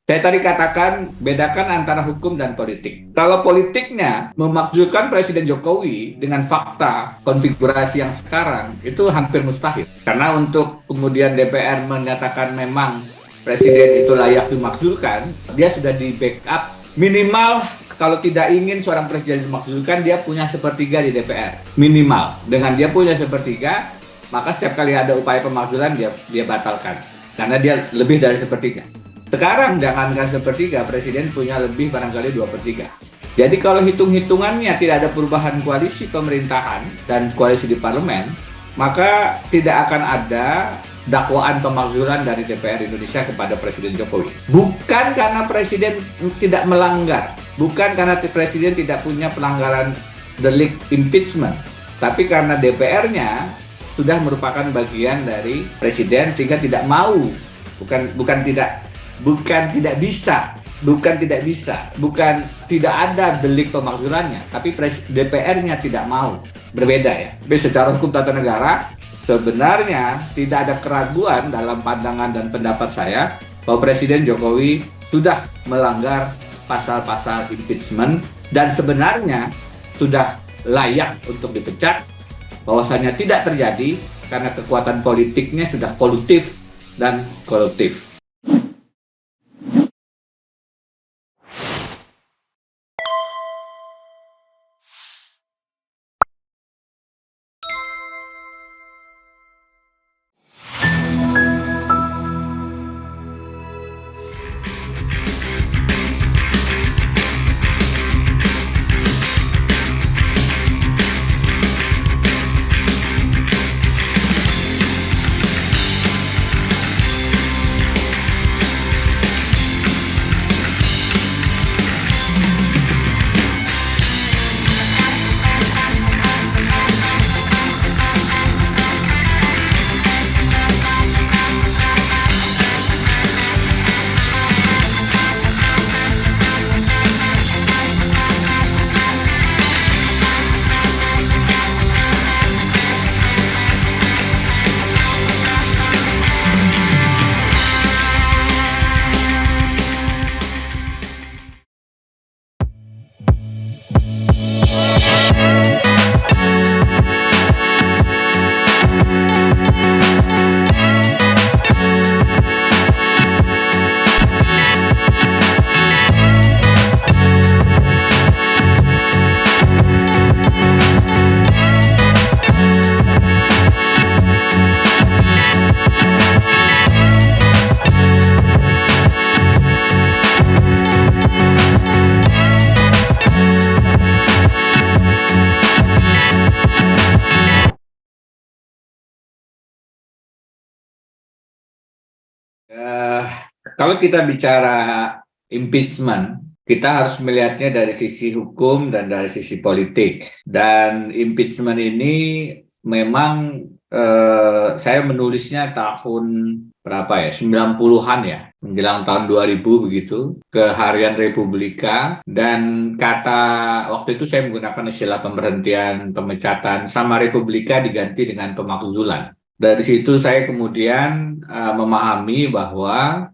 Saya tadi katakan bedakan antara hukum dan politik. Kalau politiknya memakzulkan Presiden Jokowi dengan fakta konfigurasi yang sekarang itu hampir mustahil. Karena untuk kemudian DPR menyatakan memang Presiden itu layak dimakzulkan, dia sudah di backup minimal kalau tidak ingin seorang presiden dimakzulkan, dia punya sepertiga di DPR. Minimal. Dengan dia punya sepertiga, maka setiap kali ada upaya pemakzulan dia batalkan. Karena dia lebih dari sepertiga. Sekarang jangankan sepertiga, presiden punya lebih barangkali 2/3. Jadi kalau hitung-hitungannya tidak ada perubahan koalisi pemerintahan dan koalisi di parlemen, maka tidak akan ada dakwaan pemakzulan dari DPR Indonesia kepada Presiden Jokowi. Bukan karena presiden tidak melanggar, bukan karena presiden tidak punya pelanggaran delik impeachment, tapi karena DPR-nya sudah merupakan bagian dari presiden sehingga tidak mau, bukan tidak bisa, bukan tidak ada delik pemakzulannya, tapi DPR-nya tidak mau. Berbeda ya. Tapi secara hukum tata negara, sebenarnya tidak ada keraguan dalam pandangan dan pendapat saya bahwa Presiden Jokowi sudah melanggar pasal-pasal impeachment dan sebenarnya sudah layak untuk dipecat, bahwasanya tidak terjadi karena kekuatan politiknya sudah kolutif dan koruptif. Eh, Kalau kita bicara impeachment, kita harus melihatnya dari sisi hukum dan dari sisi politik. Dan impeachment ini memang saya menulisnya tahun berapa ya? 90-an ya, menjelang tahun 2000 begitu, ke Harian Republika, dan kata waktu itu saya menggunakan istilah pemberhentian, pemecatan, sama Republika diganti dengan pemakzulan. Dari situ saya kemudian memahami bahwa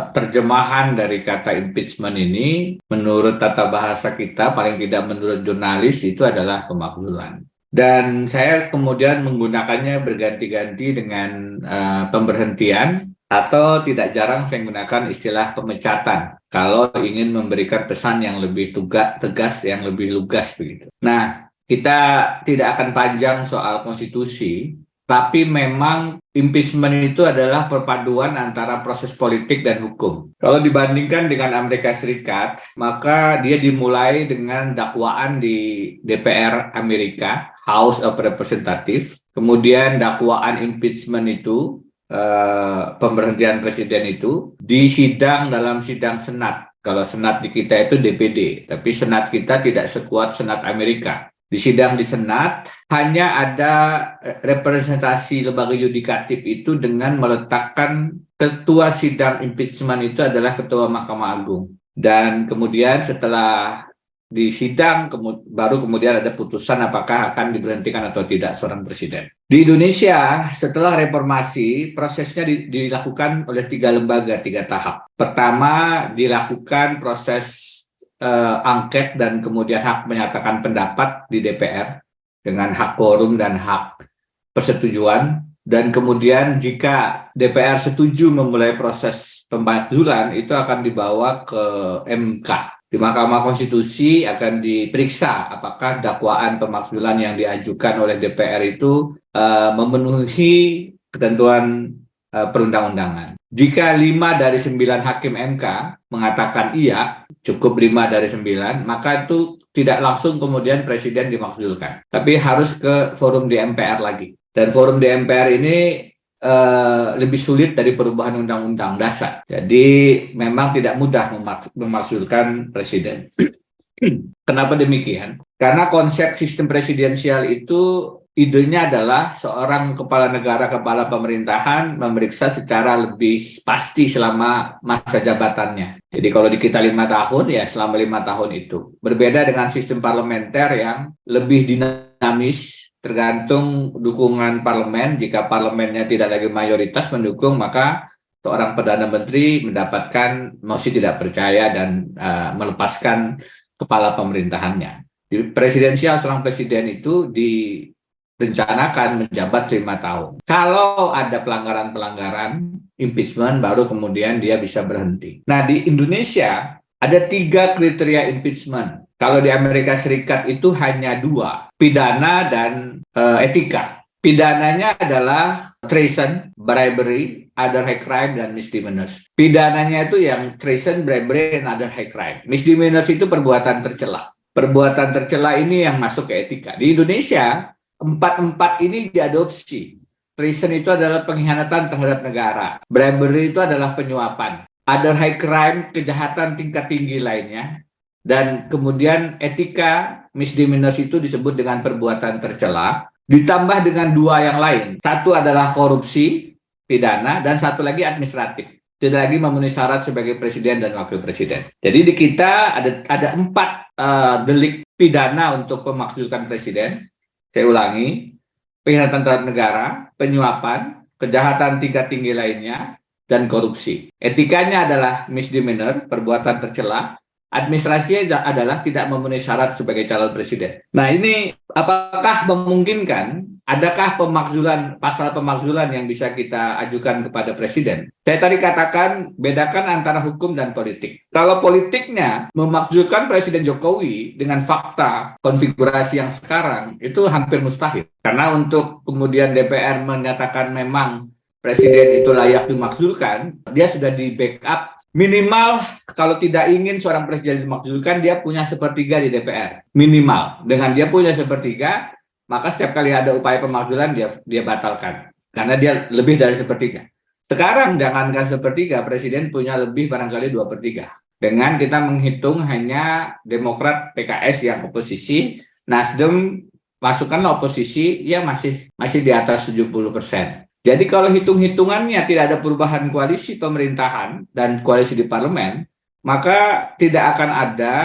terjemahan dari kata impeachment ini menurut tata bahasa kita, paling tidak menurut jurnalis, itu adalah pemakzulan. Dan saya kemudian menggunakannya berganti-ganti dengan pemberhentian, atau tidak jarang saya menggunakan istilah pemecatan kalau ingin memberikan pesan yang lebih tegas, yang lebih lugas begitu. Nah, kita tidak akan panjang soal konstitusi, tapi memang impeachment itu adalah perpaduan antara proses politik dan hukum. Kalau dibandingkan dengan Amerika Serikat, maka dia dimulai dengan dakwaan di DPR Amerika, House of Representatives, kemudian dakwaan impeachment itu, pemberhentian presiden itu, disidang dalam sidang Senat. Kalau Senat di kita itu DPD, tapi Senat kita tidak sekuat Senat Amerika. Di sidang di Senat, hanya ada representasi lembaga yudikatif itu dengan meletakkan ketua sidang impeachment itu adalah ketua Mahkamah Agung. Dan kemudian setelah di sidang, baru kemudian ada putusan apakah akan diberhentikan atau tidak seorang presiden. Di Indonesia, setelah reformasi, prosesnya dilakukan oleh 3 lembaga, 3 tahap. Pertama, dilakukan proses angket dan kemudian hak menyatakan pendapat di DPR dengan hak quorum dan hak persetujuan. Dan kemudian jika DPR setuju memulai proses pemakzulan, itu akan dibawa ke MK. Di Mahkamah Konstitusi akan diperiksa apakah dakwaan pemakzulan yang diajukan oleh DPR itu memenuhi ketentuan perundang-undangan. Jika 5 dari 9 hakim MK mengatakan iya, cukup 5 dari 9, maka itu tidak langsung kemudian presiden dimakzulkan, tapi harus ke forum di MPR lagi. Dan forum di MPR ini lebih sulit dari perubahan undang-undang dasar. Jadi memang tidak mudah memakzulkan presiden. Kenapa demikian? Karena konsep sistem presidensial itu idenya adalah seorang kepala negara, kepala pemerintahan memeriksa secara lebih pasti selama masa jabatannya. Jadi kalau di kita 5 tahun, ya selama 5 tahun itu. Berbeda dengan sistem parlementer yang lebih dinamis, tergantung dukungan parlemen. Jika parlemennya tidak lagi mayoritas mendukung, maka seorang Perdana Menteri mendapatkan mosi tidak percaya dan melepaskan kepala pemerintahannya. Di presidensial, seorang presiden itu direncanakan menjabat 5 tahun. Kalau ada pelanggaran-pelanggaran, impeachment, baru kemudian dia bisa berhenti. Nah, di Indonesia ada 3 kriteria impeachment. Kalau di Amerika Serikat itu hanya 2, pidana dan etika. Pidananya adalah treason, bribery, other high crime, dan misdemeanors. Pidananya itu yang treason, bribery, and other high crime. Misdemeanors itu perbuatan tercela. Perbuatan tercela ini yang masuk ke etika. Di Indonesia, 4 ini diadopsi. Treason itu adalah pengkhianatan terhadap negara. Bribery itu adalah penyuapan. Other high crime, kejahatan tingkat tinggi lainnya. Dan kemudian etika, misdemeanors itu disebut dengan perbuatan tercela, ditambah dengan 2 yang lain. Satu adalah korupsi, pidana, dan satu lagi administratif. Tidak lagi memenuhi syarat sebagai presiden dan wakil presiden. Jadi di kita ada 4 delik pidana untuk memakzulkan presiden. Saya ulangi, pengkhianatan terhadap negara, penyuapan, kejahatan tingkat tinggi lainnya, dan korupsi. Etikanya adalah misdemeanor, perbuatan tercela. Administrasinya adalah tidak memenuhi syarat sebagai calon presiden. Nah, ini apakah memungkinkan? Adakah pasal pemakzulan yang bisa kita ajukan kepada presiden? Saya tadi katakan bedakan antara hukum dan politik. Kalau politiknya memakzulkan Presiden Jokowi dengan fakta konfigurasi yang sekarang itu hampir mustahil. Karena untuk kemudian DPR menyatakan memang presiden itu layak dimakzulkan, dia sudah di backup. Minimal kalau tidak ingin seorang presiden dimakzulkan, dia punya 1/3 di DPR. Minimal. Dengan dia punya 1/3, maka setiap kali ada upaya pemakzulan dia batalkan. Karena dia lebih dari 1/3. Sekarang jangankan 1/3, presiden punya lebih barangkali 2/3. Dengan kita menghitung hanya Demokrat, PKS yang oposisi, Nasdem masukkanlah oposisi, ya masih di atas 70%. Jadi kalau hitung-hitungannya tidak ada perubahan koalisi pemerintahan dan koalisi di parlemen, maka tidak akan ada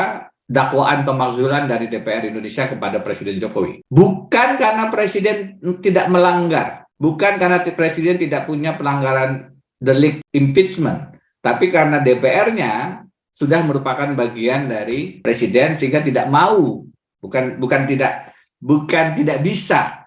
dakwaan pemakzulan dari DPR Indonesia kepada Presiden Jokowi. Bukan karena Presiden tidak melanggar, bukan karena Presiden tidak punya pelanggaran delik impeachment, tapi karena DPR-nya sudah merupakan bagian dari Presiden sehingga tidak mau, bukan tidak bisa,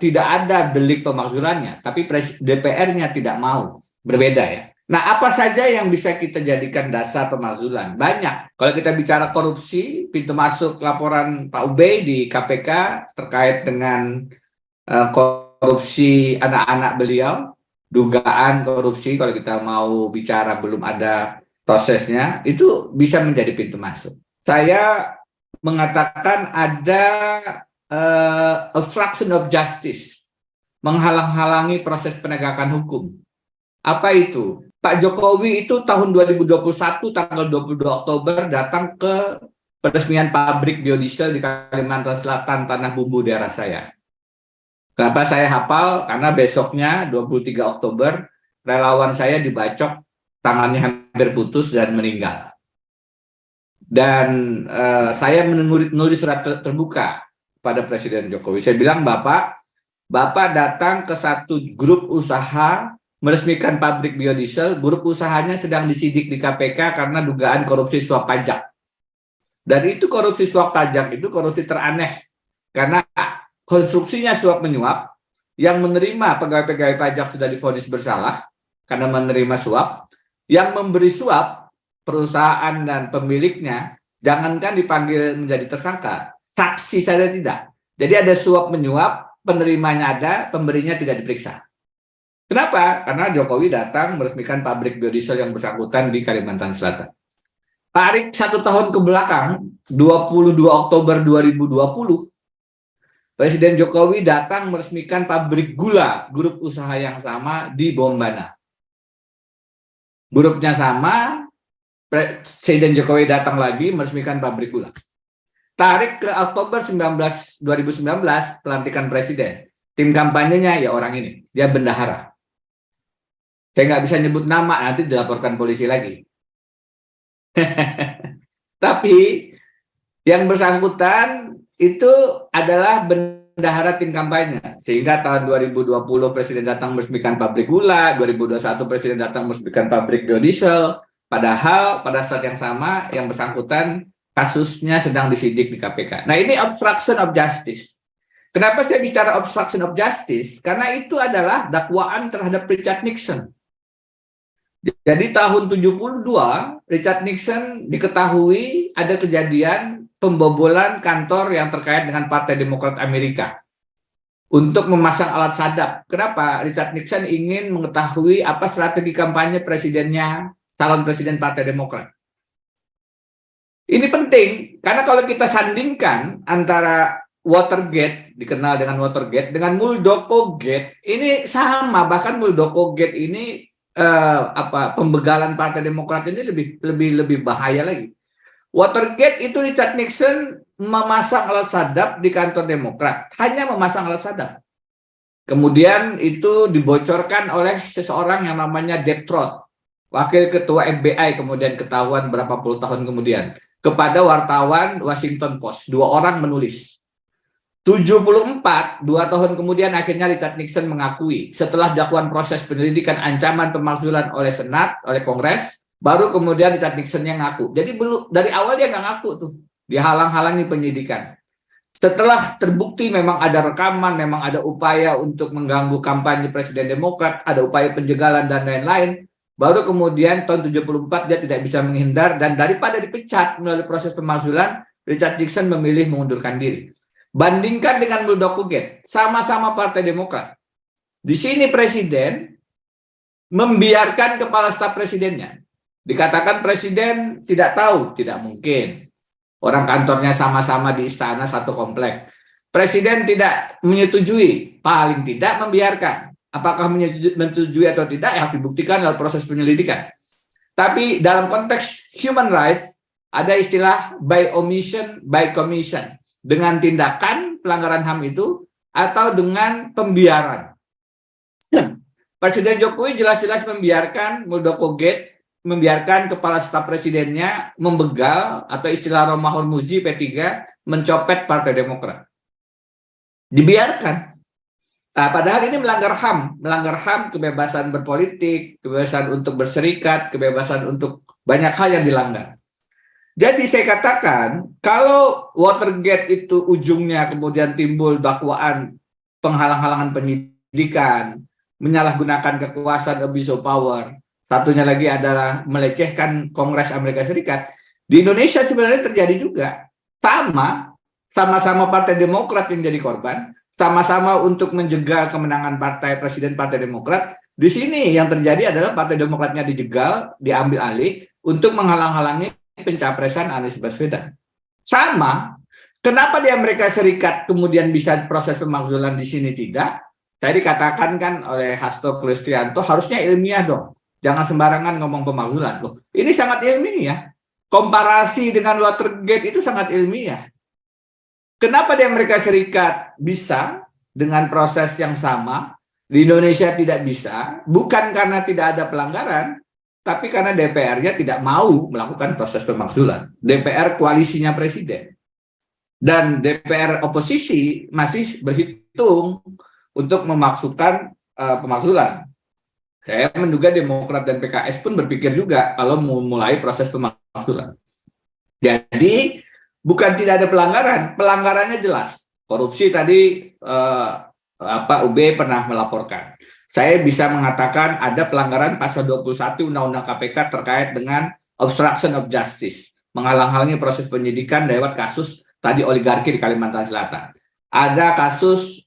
tidak ada delik pemakzulannya, tapi DPR-nya tidak mau. Berbeda ya. Nah, apa saja yang bisa kita jadikan dasar pemakzulan? Banyak. Kalau kita bicara korupsi, pintu masuk laporan Pak Ubay di KPK terkait dengan korupsi anak-anak beliau, dugaan korupsi, kalau kita mau bicara belum ada prosesnya, itu bisa menjadi pintu masuk. Saya mengatakan ada obstruction of justice, menghalang-halangi proses penegakan hukum. Apa itu? Pak Jokowi itu tahun 2021 tanggal 22 Oktober datang ke peresmian pabrik biodiesel di Kalimantan Selatan, Tanah Bumbu, daerah saya. Kenapa saya hafal? Karena besoknya 23 Oktober relawan saya dibacok tangannya hampir putus dan meninggal. Dan saya menulis surat terbuka pada Presiden Jokowi. Saya bilang, Bapak datang ke satu grup usaha meresmikan pabrik biodiesel, grup usahanya sedang disidik di KPK karena dugaan korupsi suap pajak. Dan itu korupsi suap pajak itu korupsi teraneh, karena konstruksinya suap menyuap, yang menerima pegawai-pegawai pajak sudah divonis bersalah karena menerima suap, yang memberi suap perusahaan dan pemiliknya jangankan dipanggil menjadi tersangka, saksi saja tidak. Jadi ada suap menyuap, penerimanya ada, pemberinya tidak diperiksa. Kenapa? Karena Jokowi datang meresmikan pabrik biodiesel yang bersangkutan di Kalimantan Selatan. Tarik 1 tahun ke belakang, 22 Oktober 2020, Presiden Jokowi datang meresmikan pabrik gula, grup usaha yang sama di Bombana. Grupnya sama, Presiden Jokowi datang lagi meresmikan pabrik gula. Tarik ke Oktober 2019, pelantikan presiden. Tim kampanyenya ya orang ini, dia bendahara. Saya nggak bisa nyebut nama, nanti dilaporkan polisi lagi. Tapi yang bersangkutan itu adalah bendahara tim kampanye. Sehingga tahun 2020 presiden datang meresmikan pabrik gula, 2021 presiden datang meresmikan pabrik biodiesel. Padahal pada saat yang sama yang bersangkutan kasusnya sedang disidik di KPK. Nah, ini obstruction of justice. Kenapa saya bicara obstruction of justice? Karena itu adalah dakwaan terhadap Richard Nixon. Jadi tahun 72, Richard Nixon diketahui ada kejadian pembobolan kantor yang terkait dengan Partai Demokrat Amerika untuk memasang alat sadap. Kenapa? Richard Nixon ingin mengetahui apa strategi kampanye presidennya, calon presiden Partai Demokrat. Ini penting, karena kalau kita sandingkan antara Watergate, dikenal dengan Watergate, dengan Muldoko Gate, ini sama. Bahkan Muldoko Gate ini pembegalan Partai Demokrat ini lebih bahaya lagi. Watergate itu Richard Nixon memasang alat sadap di kantor Demokrat, hanya memasang alat sadap. Kemudian itu dibocorkan oleh seseorang yang namanya Deep Throat, wakil ketua FBI, kemudian ketahuan berapa puluh tahun kemudian, kepada wartawan Washington Post. 2 orang menulis. 74, 2 tahun kemudian akhirnya Richard Nixon mengakui setelah dakwaan proses penyelidikan ancaman pemakzulan oleh Senat, oleh Kongres, baru kemudian Richard Nixon yang ngaku. Jadi dari awal dia nggak ngaku tuh, dihalang-halangi penyidikan. Setelah terbukti memang ada rekaman, memang ada upaya untuk mengganggu kampanye Presiden Demokrat, ada upaya penjagalan dan lain-lain, baru kemudian tahun 74 dia tidak bisa menghindar, dan daripada dipecat melalui proses pemakzulan, Richard Nixon memilih mengundurkan diri. Bandingkan dengan Muldoko Gate, sama-sama Partai Demokrat. Di sini presiden membiarkan kepala staf presidennya. Dikatakan presiden tidak tahu, tidak mungkin. Orang kantornya sama-sama di istana satu komplek. Presiden tidak menyetujui, paling tidak membiarkan. Apakah menyetujui atau tidak harus dibuktikan dalam proses penyelidikan. Tapi dalam konteks human rights ada istilah by omission, by commission. Dengan tindakan pelanggaran HAM itu atau dengan pembiaran. Presiden Jokowi jelas-jelas membiarkan Muldoko Gate, membiarkan kepala staf presidennya membegal, atau istilah Romahur Muzi P3 mencopet Partai Demokrat. Dibiarkan. Nah, padahal ini melanggar HAM, kebebasan berpolitik, kebebasan untuk berserikat, kebebasan untuk banyak hal yang dilanggar. Jadi saya katakan, kalau Watergate itu ujungnya kemudian timbul dakwaan penghalang-halangan penyidikan, menyalahgunakan kekuasaan, abuse of power, satunya lagi adalah melecehkan Kongres Amerika Serikat, di Indonesia sebenarnya terjadi juga. Sama-sama Partai Demokrat yang jadi korban, sama-sama untuk menjegal kemenangan Presiden Partai Demokrat. Di sini yang terjadi adalah Partai Demokratnya dijegal, diambil alih untuk menghalang-halangi pencapresan Anies Baswedan. Sama, kenapa di Amerika Serikat kemudian bisa proses pemakzulan, di sini tidak? Saya dikatakan kan oleh Hasto Kristianto, harusnya ilmiah dong. Jangan sembarangan ngomong pemakzulan. Loh, ini sangat ilmiah. Komparasi dengan Watergate itu sangat ilmiah. Kenapa di Amerika Serikat bisa dengan proses yang sama, di Indonesia tidak bisa? Bukan karena tidak ada pelanggaran, tapi karena DPR-nya tidak mau melakukan proses pemakzulan. DPR koalisinya presiden. Dan DPR oposisi masih berhitung untuk memaksukan pemakzulan. Saya menduga Demokrat dan PKS pun berpikir juga kalau memulai proses pemakzulan. Jadi bukan tidak ada pelanggaran, pelanggarannya jelas. Korupsi tadi UB pernah melaporkan. Saya bisa mengatakan ada pelanggaran pasal 21 Undang-Undang KPK terkait dengan obstruction of justice, menghalang-halangi proses penyidikan lewat kasus tadi oligarki di Kalimantan Selatan. Ada kasus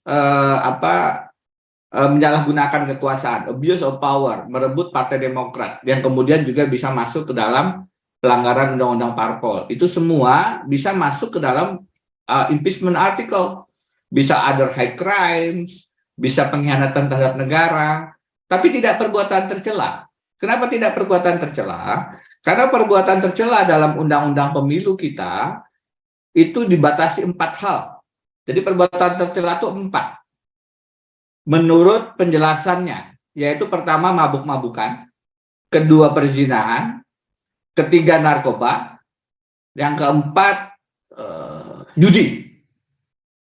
menyalahgunakan kekuasaan, abuse of power, merebut Partai Demokrat, yang kemudian juga bisa masuk ke dalam pelanggaran Undang-Undang Parpol. Itu semua bisa masuk ke dalam impeachment article, bisa other high crimes, bisa pengkhianatan terhadap negara, tapi tidak perbuatan tercela. Kenapa tidak perbuatan tercela? Karena perbuatan tercela dalam Undang-Undang Pemilu kita itu dibatasi 4 hal. Jadi perbuatan tercela itu 4. Menurut penjelasannya, yaitu pertama mabuk-mabukan, kedua perzinahan, ketiga narkoba, yang keempat judi.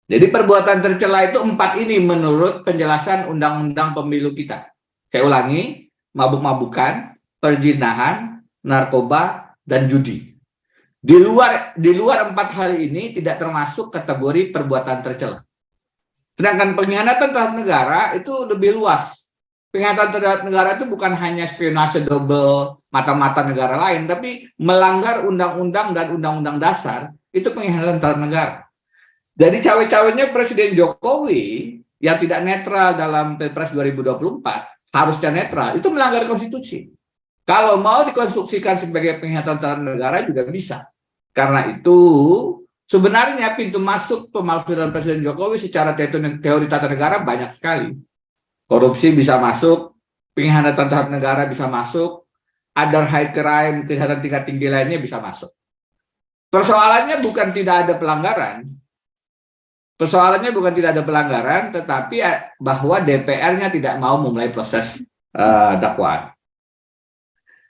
Jadi perbuatan tercela itu 4 ini menurut penjelasan Undang-Undang Pemilu kita. Saya ulangi, mabuk-mabukan, perzinahan, narkoba, dan judi. Di luar 4 hal ini tidak termasuk kategori perbuatan tercela. Sedangkan pengkhianatan terhadap negara itu lebih luas. Pengkhianatan terhadap negara itu bukan hanya spionase double mata-mata negara lain, tapi melanggar undang-undang dan undang-undang dasar, itu pengkhianatan terhadap negara. Jadi cawe-cawenya Presiden Jokowi yang tidak netral dalam Pilpres 2024, harusnya netral, itu melanggar konstitusi. Kalau mau dikonstruksikan sebagai pengkhianatan terhadap negara juga bisa. Karena itu sebenarnya pintu masuk pemakzulan Presiden Jokowi secara teori tata negara banyak sekali. Korupsi bisa masuk, pengkhianatan terhadap negara bisa masuk, other high crime, kejahatan tingkat tinggi lainnya bisa masuk. Persoalannya bukan tidak ada pelanggaran. Persoalannya bukan tidak ada pelanggaran, tetapi bahwa DPR-nya tidak mau memulai proses dakwaan.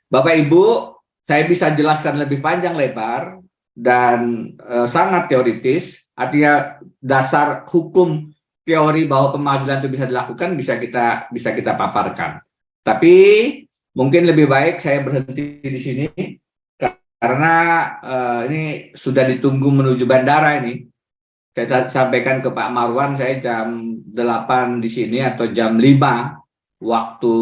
Bapak Ibu, saya bisa jelaskan lebih panjang lebar dan sangat teoritis, artinya dasar hukum teori bahwa pemakzulan itu bisa dilakukan bisa kita paparkan. Tapi mungkin lebih baik saya berhenti di sini karena ini sudah ditunggu menuju bandara ini. Saya sampaikan ke Pak Marwan, saya jam 8 di sini atau jam 5 waktu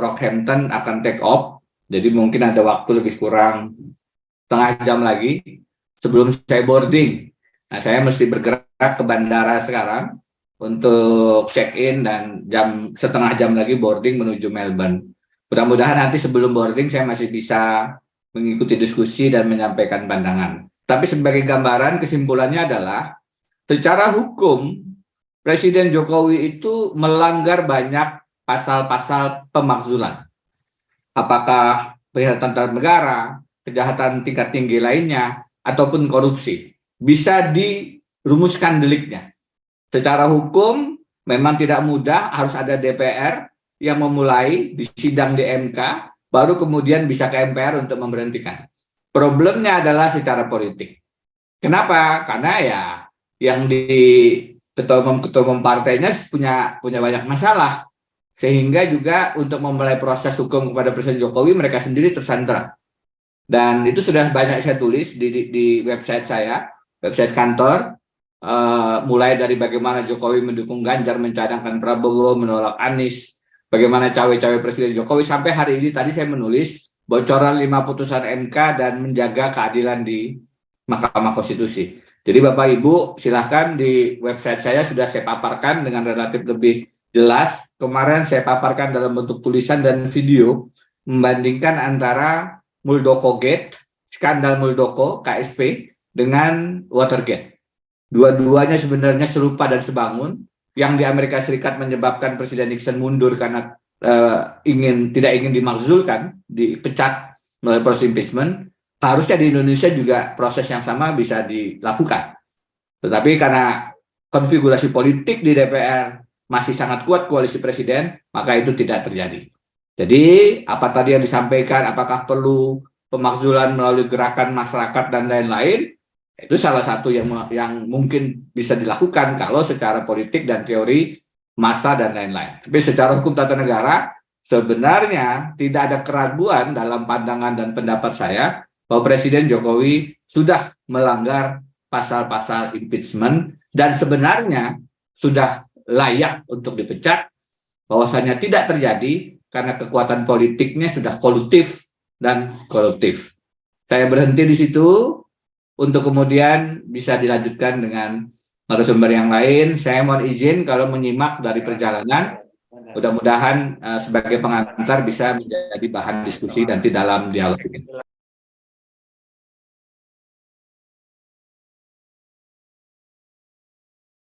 Rockhampton akan take off. Jadi mungkin ada waktu lebih kurang setengah jam lagi sebelum saya boarding. Nah, saya mesti bergerak ke bandara sekarang untuk check-in dan setengah jam lagi boarding menuju Melbourne. Mudah-mudahan nanti sebelum boarding saya masih bisa mengikuti diskusi dan menyampaikan pandangan. Tapi sebagai gambaran, kesimpulannya adalah secara hukum Presiden Jokowi itu melanggar banyak pasal-pasal pemakzulan. Apakah pengkhianatan terhadap negara, kejahatan tingkat tinggi lainnya, ataupun korupsi. Bisa dirumuskan deliknya. Secara hukum memang tidak mudah, harus ada DPR yang memulai di sidang di MK, baru kemudian bisa ke MPR untuk memberhentikan. Problemnya adalah secara politik. Kenapa? Karena ya yang di ketua umum partainya punya banyak masalah, sehingga juga untuk memulai proses hukum kepada Presiden Jokowi mereka sendiri tersandra. Dan itu sudah banyak saya tulis di website saya, website kantor, mulai dari bagaimana Jokowi mendukung Ganjar, mencadangkan Prabowo, menolak Anies, bagaimana cawe-cawe Presiden Jokowi, sampai hari ini tadi saya menulis bocoran 5 putusan MK dan menjaga keadilan di Mahkamah Konstitusi. Jadi Bapak Ibu silahkan, di website saya sudah saya paparkan dengan relatif lebih jelas. Kemarin saya paparkan dalam bentuk tulisan dan video membandingkan antara Muldoko Gate, skandal Muldoko, KSP, dengan Watergate. Dua-duanya sebenarnya serupa dan sebangun. Yang di Amerika Serikat menyebabkan Presiden Nixon mundur karena tidak ingin dimakzulkan, dipecat melalui proses impeachment. Harusnya di Indonesia juga proses yang sama bisa dilakukan. Tetapi karena konfigurasi politik di DPR masih sangat kuat koalisi presiden, maka itu tidak terjadi. Jadi apa tadi yang disampaikan, apakah perlu pemakzulan melalui gerakan masyarakat dan lain-lain, itu salah satu yang mungkin bisa dilakukan kalau secara politik dan teori massa dan lain-lain. Tapi secara hukum tata negara, sebenarnya tidak ada keraguan dalam pandangan dan pendapat saya bahwa Presiden Jokowi sudah melanggar pasal-pasal impeachment dan sebenarnya sudah layak untuk dipecat, bahwasanya tidak terjadi karena kekuatan politiknya sudah kolutif dan koruptif. Saya berhenti di situ untuk kemudian bisa dilanjutkan dengan narasumber yang lain. Saya mohon izin kalau menyimak dari perjalanan, mudah-mudahan sebagai pengantar bisa menjadi bahan diskusi nanti dalam dialog ini.